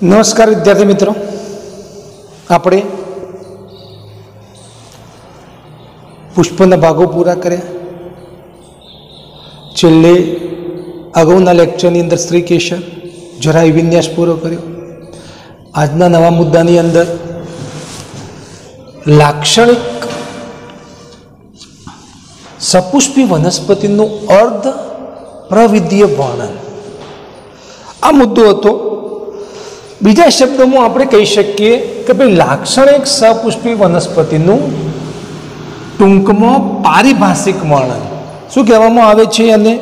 નમસ્કાર વિદ્યાર્થી મિત્રો, આપણે પુષ્પના ભાગો પૂરા કર્યા. છેલ્લે અગાઉના લેક્ચરની અંદર સ્ત્રી કેશર જરાય વિન્યાસ પૂરો કર્યો. આજના નવા મુદ્દાની અંદર લાક્ષણિક સપુષ્પી વનસ્પતિનું અર્ધ પ્રવિધીય વર્ણન, આ મુદ્દો હતો. બીજા શબ્દોમાં આપણે કહી શકીએ કે ભાઈ લાક્ષણિક સપુષ્પી વનસ્પતિનું ટૂંકમાં પારિભાષિક વર્ણન. શું કહેવામાં આવે છે? અને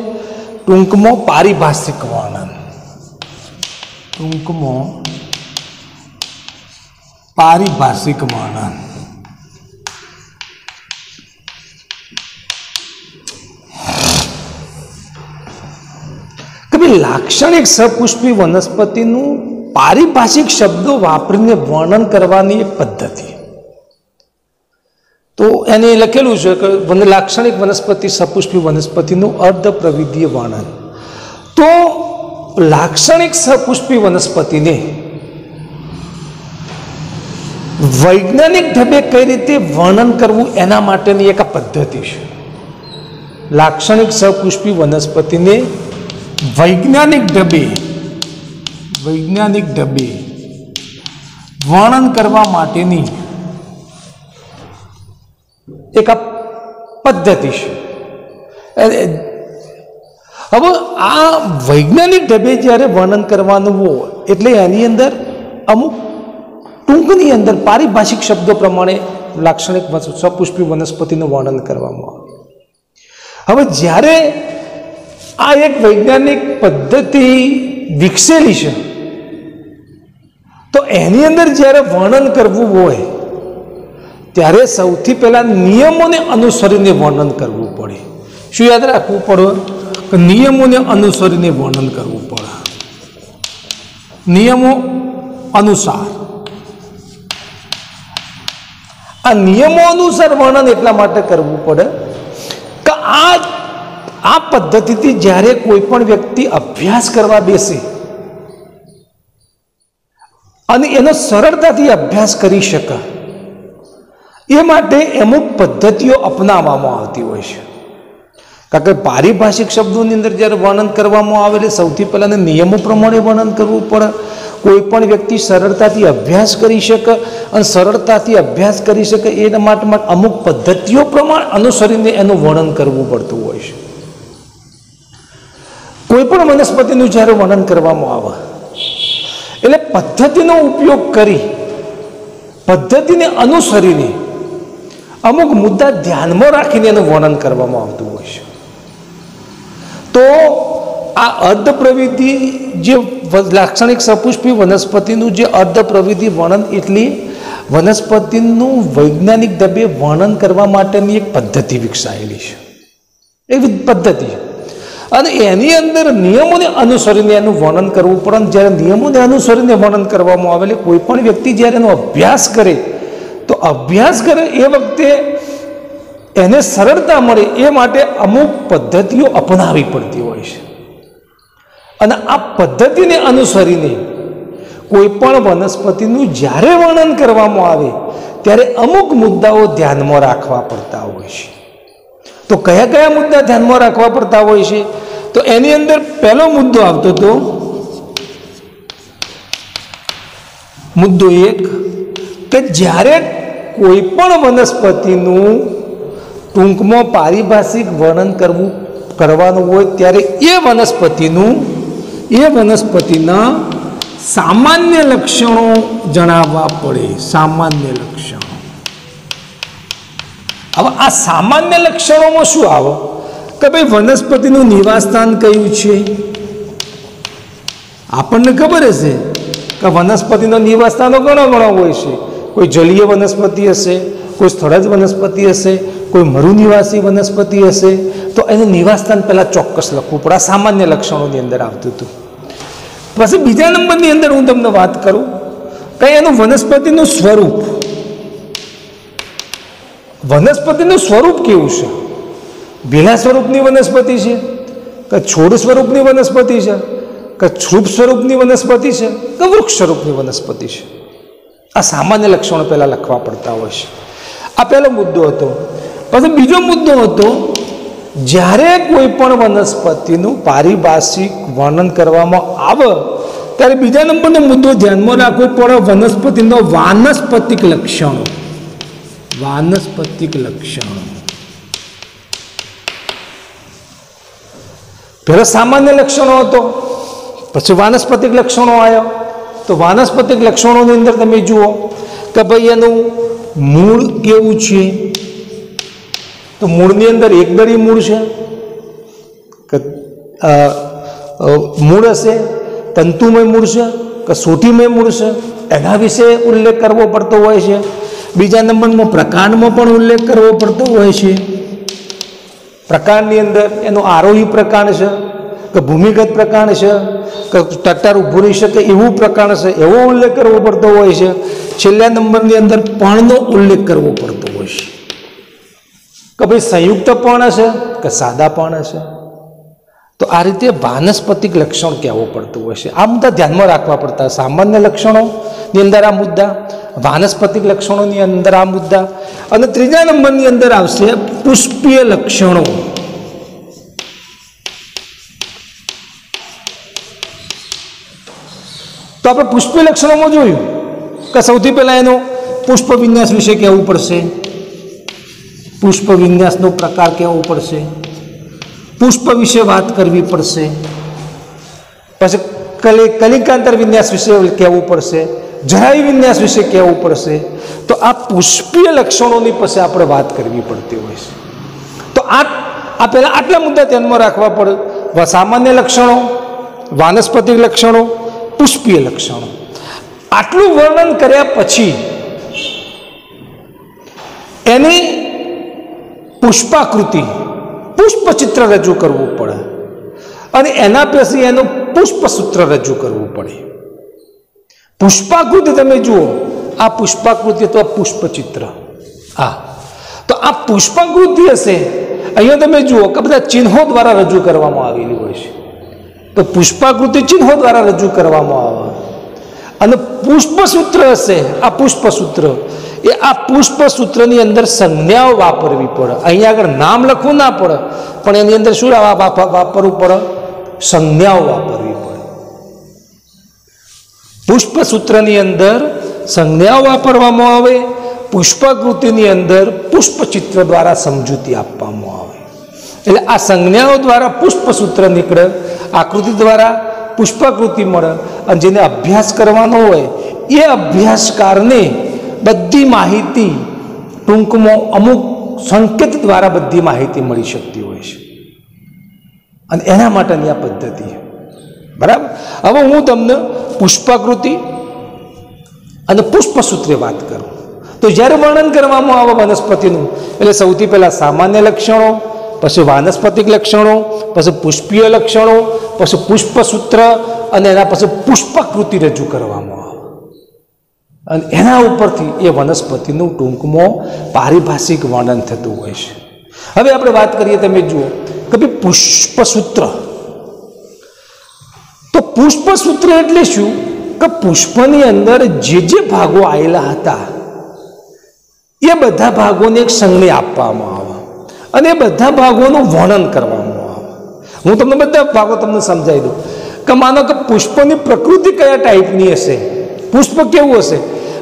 ટૂંકમાં પારિભાષિક વર્ણન. ટૂંકમાં પારિભાષિક વર્ણન. કે ભાઈ લાક્ષણિક સપુષ્પી વનસ્પતિનું પારિભાષિક શબ્દો વાપરીને વર્ણન કરવાની એક પદ્ધતિ. તો એને લખેલું છે કે લાક્ષણિક વનસ્પતિ સપુષ્પી વનસ્પતિનું અર્ધ પ્રવિધીય વર્ણન. તો લાક્ષણિક સપુષ્પી વનસ્પતિને વૈજ્ઞાનિક ઢબે કઈ રીતે વર્ણન કરવું એના માટેની એક પદ્ધતિ છે. લાક્ષણિક સપુષ્પી વનસ્પતિને વૈજ્ઞાનિક ઢબે વર્ણન કરવા માટેની એક પદ્ધતિ છે. હવે આ વૈજ્ઞાનિક ઢબે જ્યારે વર્ણન કરવાનું હોય એટલે એની અંદર અમુક ટૂંકની અંદર પારિભાષિક શબ્દો પ્રમાણે લાક્ષણિક સપુષ્પી વનસ્પતિનું વર્ણન કરવામાં આવે. હવે જ્યારે આ એક વૈજ્ઞાનિક પદ્ધતિ વિકસેલી છે તો એની અંદર જ્યારે વર્ણન કરવું હોય ત્યારે સૌથી પહેલા નિયમોને અનુસરીને વર્ણન કરવું પડે. શું યાદ રાખવું પડે? કે નિયમોને અનુસરીને વર્ણન કરવું પડે. નિયમો અનુસાર. આ નિયમો અનુસાર વર્ણન એટલા માટે કરવું પડે કે આ પદ્ધતિથી જ્યારે કોઈ પણ વ્યક્તિ અભ્યાસ કરવા બેસે અને એનો સરળતાથી અભ્યાસ કરી શકે એ માટે અમુક પદ્ધતિઓ અપનાવવામાં આવતી હોય છે. કારણ કે પારિભાષિક શબ્દોની અંદર જ્યારે વર્ણન કરવામાં આવે એટલે સૌથી પહેલાં નિયમો પ્રમાણે વર્ણન કરવું પડે. કોઈ પણ વ્યક્તિ સરળતાથી અભ્યાસ કરી શકે અને સરળતાથી અભ્યાસ કરી શકે એના માટે અમુક પદ્ધતિઓ પ્રમાણે અનુસરીને એનું વર્ણન કરવું પડતું હોય છે. કોઈ પણ વનસ્પતિનું જ્યારે વર્ણન કરવામાં આવે એટલે પદ્ધતિનો ઉપયોગ કરી પદ્ધતિને અનુસરીને અમુક મુદ્દા ધ્યાનમાં રાખીને એનું વર્ણન કરવામાં આવતું હોય છે. તો આ અર્ધ પ્રવિધિ જે લાક્ષણિક સપુષ્પી વનસ્પતિનું જે અર્ધ પ્રવિધિ વર્ણન એટલે વનસ્પતિનું વૈજ્ઞાનિક ઢબે વર્ણન કરવા માટેની એક પદ્ધતિ વિકસાયેલી છે. એવી પદ્ધતિ અને એની અંદર નિયમોને અનુસરીને એનું વર્ણન કરવું પડે. જ્યારે નિયમોને અનુસરીને વર્ણન કરવામાં આવે એટલે કોઈ પણ વ્યક્તિ જ્યારે એનો અભ્યાસ કરે તો અભ્યાસ કરે એ વખતે એને સરળતા મળે એ માટે અમુક પદ્ધતિઓ અપનાવવી પડતી હોય છે. અને આ પદ્ધતિને અનુસરીને કોઈ પણ વનસ્પતિનું જ્યારે વર્ણન કરવામાં આવે ત્યારે અમુક મુદ્દાઓ ધ્યાનમાં રાખવા પડતા હોય છે. તો કયા કયા મુદ્દા ધ્યાનમાં રાખવા પડતા હોય છે? તો એની અંદર પહેલો મુદ્દો આવતો હતો મુદ્દો 1 કે જ્યારે કોઈ પણ વનસ્પતિનું ટૂંકમાં પારિભાષિક વર્ણન કરવાનું હોય ત્યારે એ વનસ્પતિના સામાન્ય લક્ષણો જણાવવા પડે. સામાન્ય લક્ષણો. હવે આ સામાન્ય લક્ષણોમાં શું આવે કે ભાઈ વનસ્પતિનું નિવાસસ્થાન કયું છે? આપણને ખબર હશે કે વનસ્પતિનો નિવાસસ્થાનો ઘણા હોય છે. કોઈ જલીય વનસ્પતિ હશે, કોઈ સ્થળજ વનસ્પતિ હશે, કોઈ મરુનિવાસી વનસ્પતિ હશે. તો એનું નિવાસસ્થાન પહેલાં ચોક્કસ લખવું પડે. આ સામાન્ય લક્ષણોની અંદર આવતું હતું. પછી બીજા નંબરની અંદર હું તમને વાત કરું કે એનું વનસ્પતિનું સ્વરૂપ. વનસ્પતિનું સ્વરૂપ કેવું છે? ભેલા સ્વરૂપની વનસ્પતિ છે કે છોડ સ્વરૂપની વનસ્પતિ છે કે શુભ સ્વરૂપની વનસ્પતિ છે કે વૃક્ષ સ્વરૂપની વનસ્પતિ છે? આ સામાન્ય લક્ષણો પહેલાં લખવા પડતા હોય છે. આ પહેલો મુદ્દો હતો. પછી બીજો મુદ્દો હતો, જ્યારે કોઈ પણ વનસ્પતિનું પારિભાષિક વર્ણન કરવામાં આવે ત્યારે બીજા નંબરનો મુદ્દો ધ્યાનમાં રાખવો પડે, વનસ્પતિનો વાનસ્પતિક લક્ષણો. વાનસ્પતિક લક્ષણો. પહેલા સામાન્ય લક્ષણો હતો, પછી વાનસ્પતિક લક્ષણો આવ્યા. તો વાનસ્પતિક લક્ષણોની અંદર તમે જુઓ કે ભાઈ એનું મૂળ કેવું છે. તો મૂળની અંદર એકદળી મૂળ છે કે મૂળ હશે, તંતુમય મૂળ છે કે સોટીમય મૂળ છે, એના વિશે ઉલ્લેખ કરવો પડતો હોય છે. બીજા નંબરમાં પ્રકાંડમાં પણ ઉલ્લેખ કરવો પડતો હોય છે. પ્રકાંડની અંદર એનો આરોહી પ્રકાંડ છે કે ભૂમિગત પ્રકાંડ છે કે ટટ્ટાર ઊભું રહી શકે એવું પ્રકાંડ છે, એવો ઉલ્લેખ કરવો પડતો હોય છે. છેલ્લા નંબરની અંદર પણનો ઉલ્લેખ કરવો પડતો હોય છે કે ભાઈ સંયુક્ત પણ હશે કે સાદા પણ હશે. તો આ રીતે વાનસ્પતિક લક્ષણ કહેવું પડતું હોય છે. આ મુદ્દા ધ્યાનમાં રાખવા પડતા. સામાન્ય લક્ષણોની અંદર આ મુદ્દા, વાનસ્પતિક લક્ષણોની અંદર આ મુદ્દા, અને ત્રીજા નંબરની અંદર આવશે પુષ્પીય લક્ષણો. તો આપણે પુષ્પીય લક્ષણોમાં જોયું કે સૌથી પહેલાં એનો પુષ્પ વિન્યાસ વિશે કહેવું પડશે, પુષ્પ વિન્યાસનો પ્રકાર કહેવો પડશે, પુષ્પ વિશે વાત કરવી પડશે, પછી કલિકાંતર વિન્યાસ વિશે કહેવું પડશે, જરાઈ વિન્યાસ વિશે કહેવું પડશે. તો આ પુષ્પીય લક્ષણોની પછી આપણે વાત કરવી પડતી હોય છે. તો આ પહેલાં આટલા મુદ્દા ધ્યાનમાં રાખવા પડે: સામાન્ય લક્ષણો, વાનસ્પતિક લક્ષણો, પુષ્પીય લક્ષણો. આટલું વર્ણન કર્યા પછી એની પુષ્પાકૃતિ, પુષ્પચિત્ર રજૂ કરવું પડે, અને એના પછી એનું પુષ્પસૂત્ર રજૂ કરવું પડે. પુષ્પાકૃતિ તમે જુઓ, આ પુષ્પાકૃતિ અથવા પુષ્પચિત્ર. તો આ પુષ્પાકૃતિ હશે, અહીંયા તમે જુઓ કે બધા ચિહ્નો દ્વારા રજૂ કરવામાં આવેલી હોય છે. તો પુષ્પાકૃતિ ચિહ્નો દ્વારા રજૂ કરવામાં આવે. અને પુષ્પસૂત્ર હશે, આ પુષ્પસૂત્ર, એ આ પુષ્પસૂત્રની અંદર સંજ્ઞાઓ વાપરવી પડે. અહીંયા આગળ નામ લખવું ના પડે, પણ એની અંદર શું વાપરવું પડે? સંજ્ઞાઓ વાપરવી પડે. પુષ્પસૂત્રની અંદર સંજ્ઞાઓ વાપરવામાં આવે, પુષ્પાકૃતિની અંદર પુષ્પચિત્ર દ્વારા સમજૂતી આપવામાં આવે. એટલે આ સંજ્ઞાઓ દ્વારા પુષ્પસૂત્ર નીકળે, આકૃતિ દ્વારા પુષ્પાકૃતિ મળે, અને જેને અભ્યાસ કરવાનો હોય એ અભ્યાસકારને બધી માહિતી ટૂંકમાં અમુક સંકેત દ્વારા બધી માહિતી મળી શકતી હોય છે. અને એના માટેની આ પદ્ધતિ. બરાબર. હવે હું તમને પુષ્પાકૃતિ અને પુષ્પસૂત્રે વાત કરું. તો જ્યારે વર્ણન કરવામાં આવે વનસ્પતિનું, એટલે સૌથી પહેલાં સામાન્ય લક્ષણો, પછી વાનસ્પતિક લક્ષણો, પછી પુષ્પીય લક્ષણો, પછી પુષ્પસૂત્ર, અને એના પછી પુષ્પાકૃતિ રજૂ કરવામાં આવે. અને એના ઉપરથી એ વનસ્પતિનું ટૂંકમાં પારિભાષિક વર્ણન થતું હોય છે. હવે આપણે વાત કરીએ, તમે જુઓ કે ભાઈ પુષ્પસૂત્ર. તો પુષ્પસૂત્ર એટલે શું? કે પુષ્પની અંદર જે ભાગો આવેલા હતા એ બધા ભાગોને એક સંજ્ઞા આપવામાં આવે, અને એ બધા ભાગોનું વર્ણન કરવામાં આવે. હું તમને બધા ભાગો તમને સમજાવી દઉં કે માનો કે પુષ્પની પ્રકૃતિ કયા ટાઈપની હશે, પુષ્પ કેવું હશે.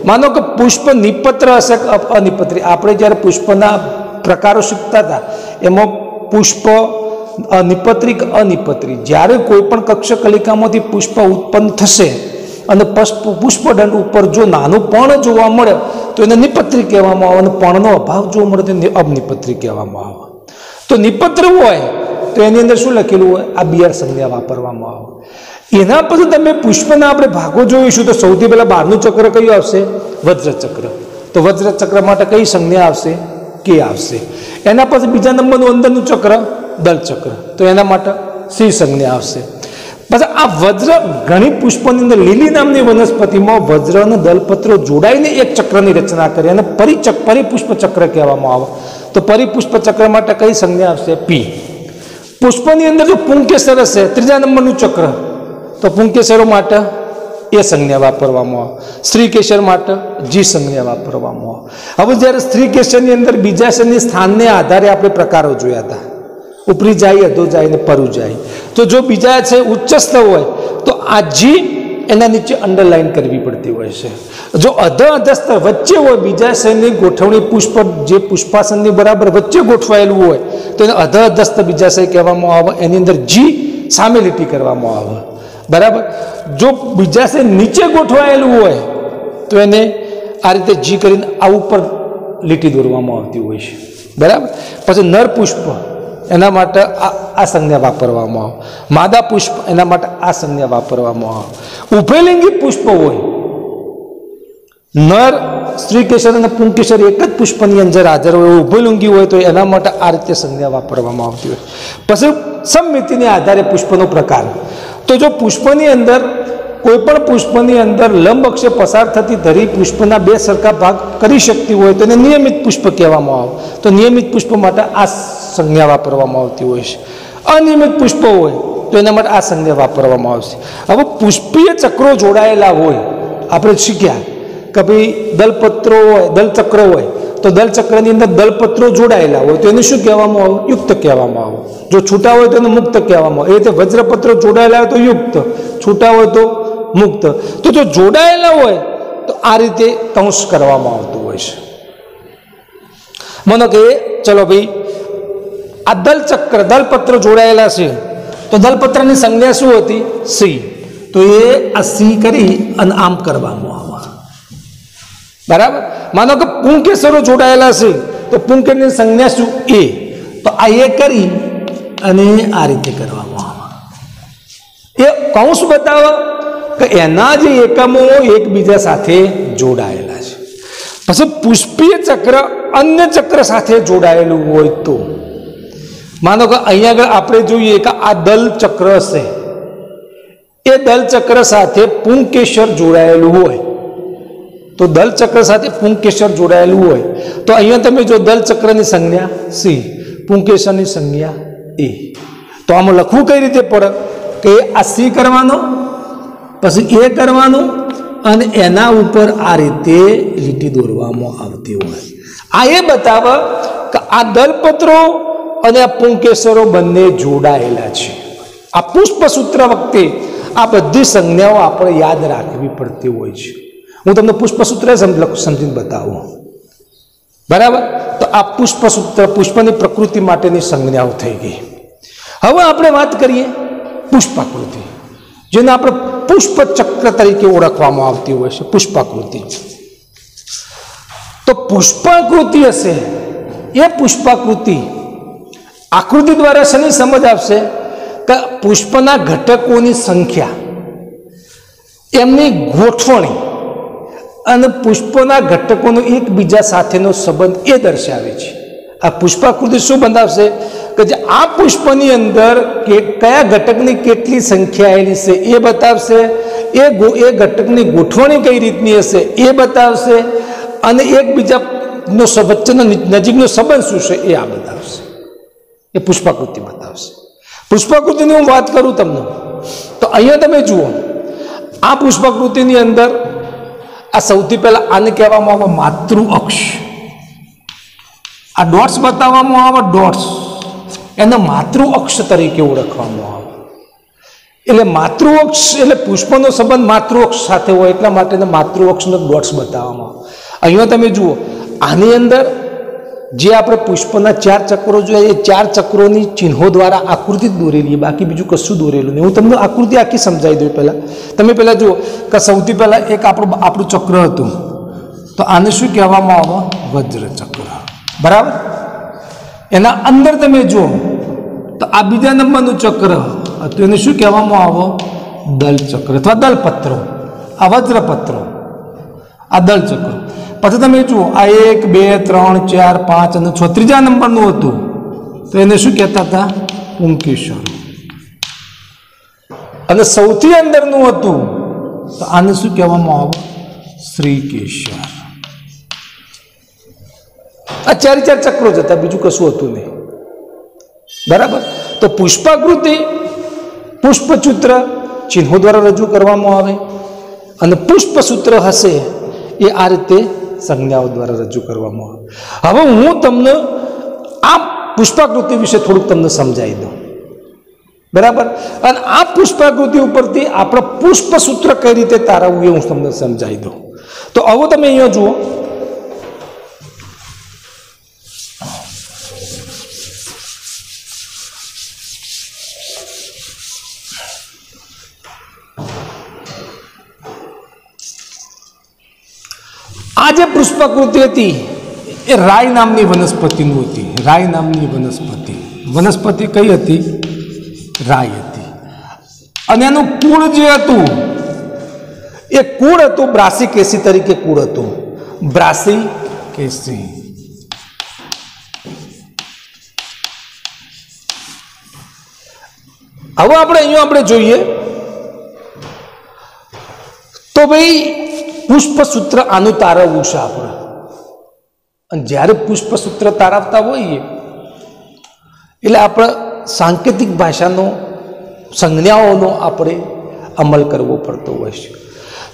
માનો કે પુષ્પ નિપત્ર હશે કે અનિપત્રી. આપણે જ્યારે પુષ્પના પ્રકારો શીખતા હતા એમાં પુષ્પ નિપત્રી કે અનિપત્રી. જ્યારે કોઈ પણ કક્ષકલિકામાંથી પુષ્પ ઉત્પન્ન થશે અને પુષ્પદંડ ઉપર જો નાનું પર્ણ જોવા મળે તો એને નિપત્રી કહેવામાં આવે, અને પર્ણનો અભાવ જોવા મળે તો એને અનિપત્રી કહેવામાં આવે. તો નિપત્ર હોય તો એની અંદર શું લખેલું હોય? આ બિયાર સંજ્ઞા વાપરવામાં આવે. એના પછી તમે પુષ્પના આપણે ભાગો જોઈશું તો સૌથી પહેલાં બહારનું ચક્ર કયું આવશે? વજ્રચક્ર. તો વજ્રચક્ર માટે કઈ સંજ્ઞા આવશે? કે આવશે. એના પછી બીજા નંબરનું અંદરનું ચક્ર દલચક્ર, તો એના માટે સી સંજ્ઞા આવશે. પછી આ વજ્ર, ઘણી પુષ્પની અંદર લીલી નામની વનસ્પતિમાં વજ્ર અને દલપત્રો જોડાઈને એક ચક્રની રચના કરી અને પરિપુષ્પ ચક્ર કહેવામાં આવે. તો પરિપુષ્પ ચક્ર માટે કઈ સંજ્ઞા આવશે? પી. પુષ્પની અંદર જો પુંકેસર હશે, ત્રીજા નંબરનું ચક્ર, तो पुंकेसरो माटे ए संज्ञा वापरवामां आवे, स्त्री केसर माटे जी संज्ञा वापरवामां आवे। हवे ज्यारे स्त्री केसरनी अंदर बीजाक्षरनी स्थानने आधारे आपणे प्रकारो जोया हता, उपरी जाय, अधो जाय ने परु जाय। तो जो बीजा छे उच्चस्थ होय तो आ जी एना नीचे अंडरलाइन करवी पड़ती होय छे। जो अध अधस्थ वच्चे होय बीजाक्षरनी गोठवणी पुष्प जे पुष्पासननी बराबर वच्चे गोठवायेલું होय तो एने अध अधस्थ बीजाक्षर कहेवामां आवे। एनी अंदर जी सामे લીટી કરવામાં આવે, बराबर। जो बीजाक्षर नीचे गोठवायेલું होय तो एने आ रीते जी करीने आ उपर લીટી દોરવામાં આવતી હોય છે, बराबर। પછી नर पुष्प एना माटे आ संज्ञा वापरवामां आवे, मादा पुष्प एना माटे आ संज्ञा वापरवामां आवे। उभयलिंगी पुष्प होय, नर स्त्री केसर अने पुंकेसर एक ज पुष्पनी अंदर हाजर होय, उभयलिंगी होय तो एना माटे आ रीते संज्ञा वापरवामां आवती होय। पछी सममितिने आधारे पुष्पनो प्रकार, तो जो पुष्पनी अंदर कोईपण पुष्पनी अंदर लंब अक्षे पसार थती धरी पुष्पना बे सरखा भाग करी शकती होय तो नियमित पुष्प कहेवामां आवे। तो नियमित पुष्प माटे आ संज्ञा वापरवामां आवती होय छे। अनियमित पुष्प होय तो एना माटे आ संज्ञा वापरवामां आवशे। हवे पुष्पीय चक्रो जोड़ायेला होय, आपणे शीख्या के भाई दलपत्रो होय, दलचक्र होय तो दलचक्रनी अंदर दलपत्रो जोड़ायेला होय तो एने शुं कहेवामां आवे? युक्त कहेवामां आवे। जो छूटा होय तो एने मुक्त कहेवामां आवे। ए रीते वज्रपत्रो जोड़ायेला होय तो युक्त, छूटा होय तो मुक्त। तो जो जोड़ायेला होय तो आ रीते कंस करवामां आवतुं होय छे। मानो के चलो भाई आ दलचक्र दलपत्र जोड़ायेला छे तो दलपत्रनी संज्ञा शुं हती? सी। तो ए आ सी करी अने आम करवामां आवे, बराबर। मानो के पुंकेसरो जोड़ायेला छे तो पुंकेसरनी संज्ञा शुं? ए। तो आ ए करी अने आ रीते करवामां आवे। ए कंस बतावे કે એના જે એકમો એકબીજા સાથે જોડાયેલા છે। પછી પુષ્પીય ચક્ર અન્ય ચક્ર સાથે જોડાયેલું હોય તો માનો કે અહીંયા આગળ આપણે જોઈએ કે આ દલ ચક્ર છે, એ દલ ચક્ર સાથે પુંકેસર જોડાયેલું હોય તો દલ ચક્ર સાથે પુંકેસર જોડાયેલું હોય તો અહીંયા તમે જો દલ ચક્રની સંજ્ઞા સી, પુંકેસરની સંજ્ઞા એ। તો આમાં લખવું કઈ રીતે પડે કે આ સી કરવાનો પછી એ કરવાનું અને એના ઉપર આ રીતે લીટી દોરવામાં આવતી હોય। આ એ બતાવે કે આ દલપત્રો અને આ પુંકેસરો બંને જોડાયેલા છે। આ પુષ્પસૂત્ર વખતે આ બધી સંજ્ઞાઓ આપણે યાદ રાખવી પડતી હોય છે। હું તમને પુષ્પસૂત્ર સમજીને બતાવું, બરાબર। તો આ પુષ્પસૂત્ર પુષ્પની પ્રકૃતિ માટેની સંજ્ઞાઓ થઈ ગઈ। હવે આપણે વાત કરીએ પુષ્પાકૃતિ, જેને આપણે પુષ્પચક્ર તરીકે ઓળખવામાં આવતી હોય છે, પુષ્પાકૃતિ। તો પુષ્પાકૃતિ હશે એ પુષ્પાકૃતિ આકૃતિ દ્વારા શેની સમજ આપશે કે પુષ્પના ઘટકોની સંખ્યા, એમની ગોઠવણી અને પુષ્પના ઘટકોનો એકબીજા સાથેનો સંબંધ એ દર્શાવે છે। આ પુષ્પાકૃતિ શું બતાવશે કે જે આ પુષ્પની અંદર કયા ઘટકની કેટલી સંખ્યા આવેલી છે એ બતાવશે, એ ઘટકની ગોઠવણી કઈ રીતની હશે એ બતાવશે અને એકબીજાનો વચ્ચેનો નજીકનો સંબંધ શું છે એ આ બતાવશે। એ પુષ્પાકૃતિ બતાવશે। પુષ્પાકૃતિની હું વાત કરું તમને તો અહીંયા તમે જુઓ આ પુષ્પાકૃતિની અંદર આ સૌથી પહેલા આને કહેવામાં આવે માતૃ અક્ષ। આ ડોટ્સ બતાવવામાં આવે, ડોટ્સ એને માતૃ અક્ષ તરીકે ઓળખવામાં આવે। એટલે માતૃ અક્ષ એટલે પુષ્પનો સંબંધ માતૃ અક્ષ સાથે હોય એટલા માટે માતૃ અક્ષનો ડોટ્સ બતાવવામાં આવે। અહીંયા તમે જુઓ આની અંદર જે આપણે પુષ્પના 4 ચક્રો જોઈએ એ 4 ચક્રોની ચિહ્નો દ્વારા આકૃતિ દોરેલી, બાકી બીજું કશું દોરેલું નહીં। હું તમને આકૃતિ આખી સમજાવી દઉં। પહેલાં તમે પહેલાં જુઓ કે સૌથી પહેલાં એક આપણું ચક્ર હતું તો આને શું કહેવામાં આવે? વજ્ર ચક્ર, બરાબર। એના અંદર તમે જુઓ તો આ બીજા નંબરનું ચક્ર હતું એને શું કહેવામાં આવે? દલચક્ર અથવા દલપત્રો, આ વજ્રપત્રો, આ દલચક્ર। પછી તમે જુઓ આ 1 2 3 4 5 અને 6 ત્રીજા નંબરનું હતું તો એને શું કહેતા હતા? પુંકેસર। અને સૌથી અંદરનું હતું તો આને શું કહેવામાં આવે? શ્રીકેસર। આ 4 ચક્રો જ હતા, બીજું કશું હતું નહીં, બરાબર। તો પુષ્પાકૃતિ, પુષ્પચૂત્ર ચિહ્નો દ્વારા રજૂ કરવામાં આવે અને પુષ્પસૂત્ર હશે એ આ રીતે સંજ્ઞાઓ દ્વારા રજૂ કરવામાં આવે. હવે હું તમને આ પુષ્પાકૃતિ વિશે થોડુંક તમને સમજાવી દઉં, બરાબર? અને આ પુષ્પાકૃતિ ઉપરથી આપણે પુષ્પસૂત્ર કઈ રીતે તારવવું એ હું તમને સમજાવી દઉં. તો હવે તમે અહીંયા જુઓ, આ જે પુષ્પાકૃતિ હતી એ રાય નામની વનસ્પતિનું હતી. રાય નામની વનસ્પતિ કઈ હતી? રાય હતી. અને એનું કુળ જે હતું એ કુળ હતું બ્રાસિકેસી તરીકે કુળ હતું. બ્રાસિકેસી. હવે આપણે જોઈએ તો ભાઈ પુષ્પસૂત્ર આનું તારવવું છે આપણે. અને જ્યારે પુષ્પસૂત્ર તારવતા હોઈએ એટલે આપણે સાંકેતિક ભાષાનો સંજ્ઞાઓનો આપણે અમલ કરવો પડતો હોય છે.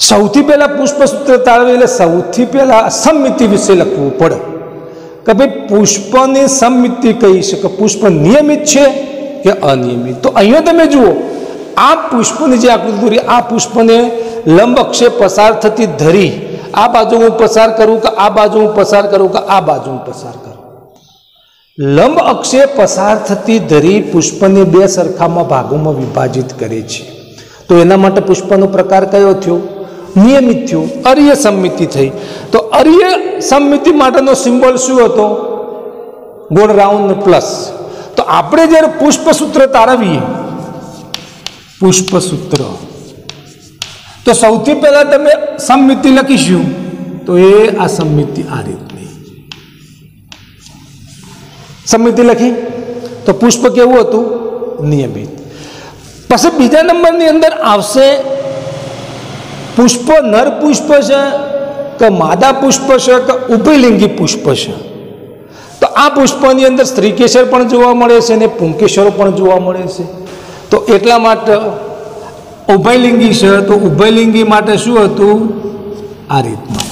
સૌથી પહેલાં પુષ્પસૂત્ર તારવે એટલે સૌથી પહેલાં સમમિતિ વિશે લખવું પડે કે ભાઈ પુષ્પની સમમિતિ કઈ છે, કે પુષ્પ નિયમિત છે કે અનિયમિત. તો અહીંયા તમે જુઓ, આ પુષ્પની જે આકૃતિ દોરી, આ પુષ્પને લંબ અક્ષે પસાર થતી ધરી આ બાજુ હું પસાર કરું કે આ બાજુ હું પસાર કરું કે આ બાજુ હું પસાર કરું. લંબ અક્ષે પસાર થતી ધરી પુષ્પને બે સરખામાં ભાગોમાં વિભાજિત કરે છે. તો એના માટે પુષ્પનો પ્રકાર કયો થયો? નિયમિત થયો. અર્ય સમમિતિ થઈ. તો અર્ય સમમિતિ માટેનો સિમ્બોલ શું હતો? ગોળ રાઉન્ડ પ્લસ. તો આપણે જ્યારે પુષ્પસૂત્ર તારવીએ, પુષ્પસૂત્ર, તો સૌથી પહેલા તમે સમમિતિ લખીશું તો એ આ સમમિતિ આ રીતની સમમિતિ લખી તો પુષ્પ કેવું હતું? નિયમિત. પછી બીજા નંબરની અંદર આવશે પુષ્પ નર પુષ્પ છે કે માદા પુષ્પ છે કે ઉભયલિંગી પુષ્પ છે. તો આ પુષ્પની અંદર સ્ત્રીકેસર પણ જોવા મળે છે અને પુંકેસરો પણ જોવા મળે છે. તો એટલા માટે ઉભયલિંગી છે. તો ઉભયલિંગી માટે શું હતું? આ રીતનું.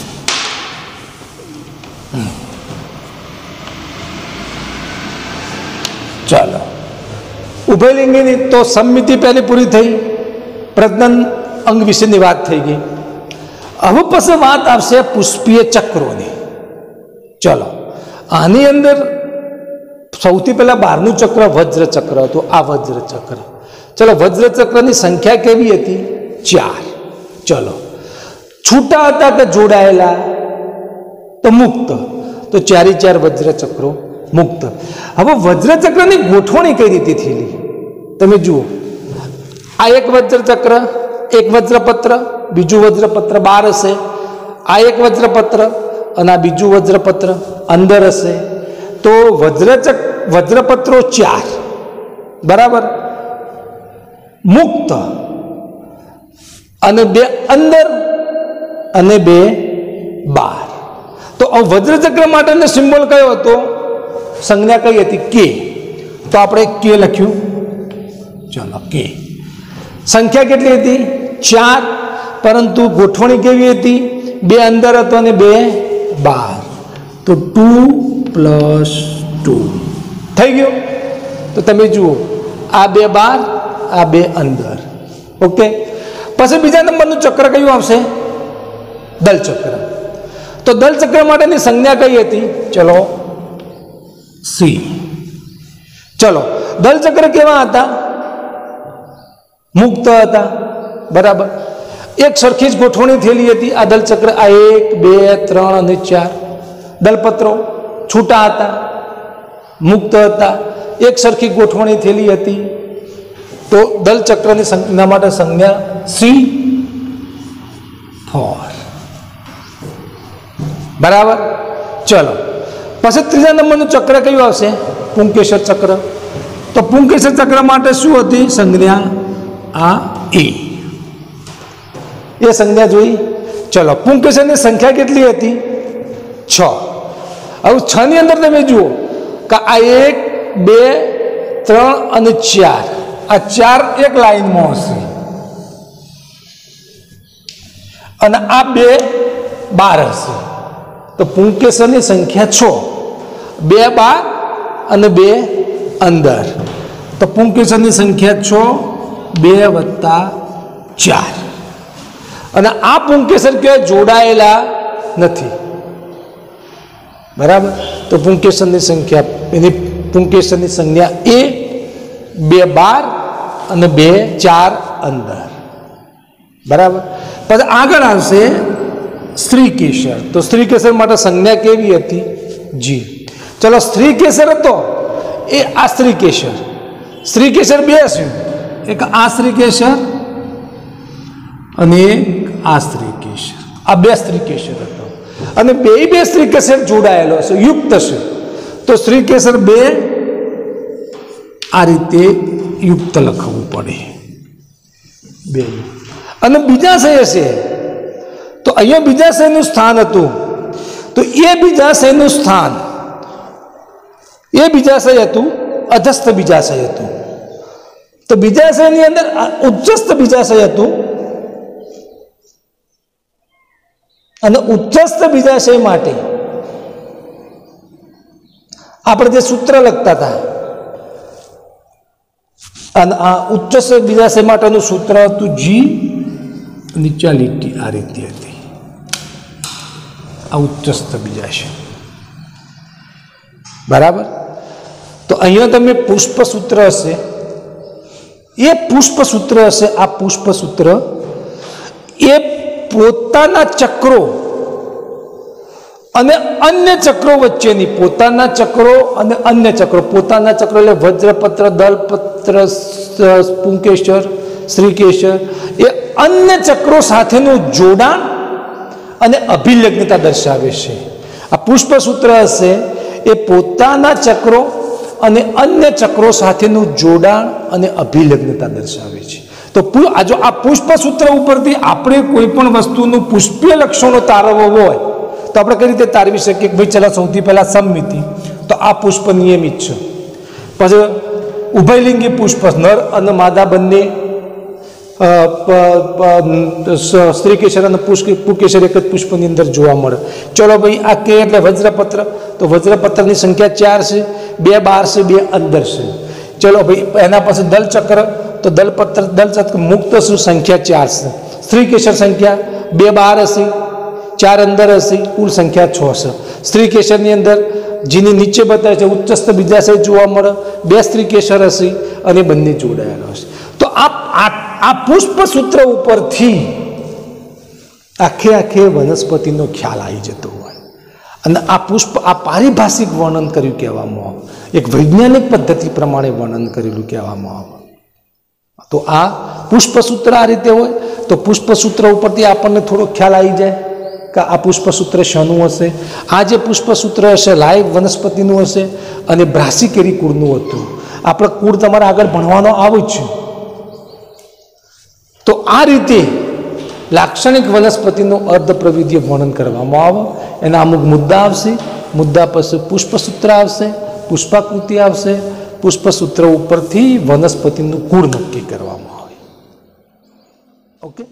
ચાલો, ઉભયલિંગીની તો સમમિતિ પહેલી પૂરી થઈ, પ્રજનન અંગ વિશેની વાત થઈ ગઈ. હવે પછી વાત આવશે પુષ્પીય ચક્રોની. ચલો, આની અંદર સૌથી પહેલા 12નું ચક્ર વજ્ર ચક્ર હતું. આ વજ્ર ચક્ર. ચલો, વજ્ર ચક્રની સંખ્યા કેવી હતી? 4. ચલો, છૂટા હતા કે જોડાયેલા? તો મુક્ત. તો 4 વજ્ર ચક્રો મુક્ત. હવે વજ્ર ચક્રની ગોઠવણી કઈ રીતે થયેલી તમે જુઓ. આ એક વજ્ર ચક્ર, એક વજ્રપત્ર, બીજું વજ્રપત્ર બહાર હશે. આ એક વજ્રપત્ર અને આ બીજું વજ્રપત્ર અંદર હશે. તો વજ્રપત્રો 4, બરાબર, મુક્ત, અને 2 અંદર અને 2 બહાર. તો વજ્રચક્ર માટેનો સિમ્બોલ કયો હતો? સંજ્ઞા કઈ હતી? કે. તો આપણે કે લખ્યું. ચલો, કે. સંખ્યા કેટલી હતી? 4, પરંતુ ગોઠવણી કેવી હતી? 2 અંદર હતો અને 2 બહાર. તો 2 + 2 થઈ ગયો. તો તમે જુઓ, આ 2 બહાર, આ 2 અંદર. ઓકે. પછી બીજા નંબરનું ચક્ર કયું આવશે? દલચક્ર. તો દલચક્ર માટેની સંજ્ઞા કઈ હતી? ચલો, સી. ચલો, દલચક્ર કેવા હતા? મુક્ત હતા, બરાબર. એક સરખી જ ગોઠવણી થયેલી હતી. આ દલચક્ર, આ 1, 2, 3 અને 4 દલપત્રો છૂટા હતા, મુક્ત હતા, એક સરખી ગોઠવણી થયેલી હતી. તો દલચક્રની સંજ્ઞા માટે સંજ્ઞા C4, બરાબર. ચલો, પછી ત્રીજા નંબરનું ચક્ર કયું આવશે? પુંકેસર ચક્ર. તો પુંકેસર ચક્ર માટે શું હતી સંજ્ઞા? આ એ સંજ્ઞા જોઈ. ચલો, પુંકેસરની સંખ્યા કેટલી હતી? 6. હવે 6 ની અંદર તમે જુઓ કે આ 1, 2, 3 અને 4, આ 4 એક લાઈનમાં હશે. અને આ બે બાર હશે તો પુંકેસરની સંખ્યા 6, 2 બહાર અને 2 અંદર, તો પુંકેસરની સંખ્યા 6, 2 વત્તા 4. અને આ પુંકેસર કહેવાય જોડાયેલા નથી, બરાબર. તો પુંકેસરની સંખ્યા એની પુંકેસરની સંજ્ઞા એ 2 બહાર અને 2 4 અંદર, બરાબર. પછી આગળ આવશે સ્ત્રીકેસર. તો સ્ત્રીકેસર માટે સંજ્ઞા કેવી હતી? જી. ચલો, સ્ત્રીકેસર હતો એ આ સ્ત્રીકેસર. સ્ત્રીકેસર બે છે, એક આ સ્ત્રીકેસર અને એક આ સ્ત્રીકેસર. આ બે સ્ત્રીકેસર હતો અને બે સ્ત્રીકેસર જોડાયેલો હશે, યુક્ત છે. તો સ્ત્રીકેસર 2 આ રીતે યુક્ત લખવું પડે, 2. અને બીજાશય હશે તો અહીંયા બીજાશયનું સ્થાન હતું, તો એ બીજાશયનું સ્થાન એ બીજાશય હતું, અધસ્થ બીજાશય હતું. તો બીજાશયની અંદર ઉચ્ચસ્થ બીજાશય હતું અને ઉચ્ચસ્થ બીજાશય માટે આપણે જે સૂત્ર લખતા હતા, અને આ ઉચ્ચસ્થ બીજાશય માટેનું સૂત્ર હતું જી, નીચા લીટી આ રીતે હતી. આ ઉચ્ચસ્થ બીજાશય, બરાબર. તો અહીંયા તમે પુષ્પસૂત્ર હશે, એ પુષ્પસૂત્ર હશે, આ પુષ્પસૂત્ર એ પોતાના ચક્રો અને અન્ય ચક્રો વચ્ચેની, પોતાના ચક્રો અને અન્ય ચક્રો, પોતાના ચક્રો એટલે વજ્રપત્ર, દલપત્ર, પુંકેસર, શ્રીકેસર, એ અન્ય ચક્રો સાથેનું જોડાણ અને અભિલગ્નતા દર્શાવે છે. આ પુષ્પસૂત્ર હશે એ પોતાના ચક્રો અને અન્ય ચક્રો સાથેનું જોડાણ અને અભિલગ્નતા દર્શાવે છે. તો જો આ પુષ્પસૂત્ર ઉપરથી આપણે કોઈ પણ વસ્તુનું પુષ્પીય લક્ષણો તારવવો હોય તો આપણે કઈ રીતે તારવી શકીએ કે ભાઈ ચલો સૌથી પહેલા સમમિતિ, તો આ પુષ્પ નિયમિત છે. પછી ઉભયલિંગી પુષ્પ, નર અને માદા બંને સ્ત્રીકેસર અને પુંકેસર એક જ પુષ્પની અંદર જોવા મળે. ચલો ભાઈ આ કે એટલે વજ્રપત્ર, તો વજ્રપત્રની સંખ્યા 4 છે, 2 બહાર છે, 2 અંદર છે. ચલો ભાઈ એના પછી દલચક્ર, તો દલચક્ર મુક્ત શું સંખ્યા 4 છે. સ્ત્રીકેસર સંખ્યા 2 બહાર હશે, 4 અંદર હશે, કુલ સંખ્યા 6 છે. સ્ત્રીકેસરની અંદર જેની નીચે બતાવે છે ઉચ્ચસ્થ બીજાશય જોવા મળે, 2 સ્ત્રીકેસર હશે અને બંને જોડાયેલા હશે. તો આ પુષ્પસૂત્ર ઉપરથી આખે વનસ્પતિનો ખ્યાલ આવી જતો હોય. અને આ પારિભાષિક વર્ણન કર્યું કહેવામાં આવે, એક વૈજ્ઞાનિક પદ્ધતિ પ્રમાણે વર્ણન કરેલું કહેવામાં આવે. તો આ પુષ્પસૂત્ર આ રીતે હોય, તો પુષ્પસૂત્ર ઉપરથી આપણને થોડો ખ્યાલ આવી જાય કે આ પુષ્પસૂત્ર શાનું હશે. આ જે પુષ્પસૂત્ર હશે લાઈવ વનસ્પતિનું હશે અને બ્રાસિકેરી કુળનું હતું. આપણે કુળ તમારે આગળ ભણવાનો આવે જ છે. તો આ રીતે લાક્ષણિક વનસ્પતિનું અર્ધપ્રવિધીય વર્ણન કરવામાં આવે. એના અમુક મુદ્દા આવશે, મુદ્દા પછી પુષ્પસૂત્ર આવશે, પુષ્પાકૃતિ આવશે, પુષ્પસૂત્ર ઉપરથી વનસ્પતિનું કુળ નક્કી કરવામાં આવે. ઓકે.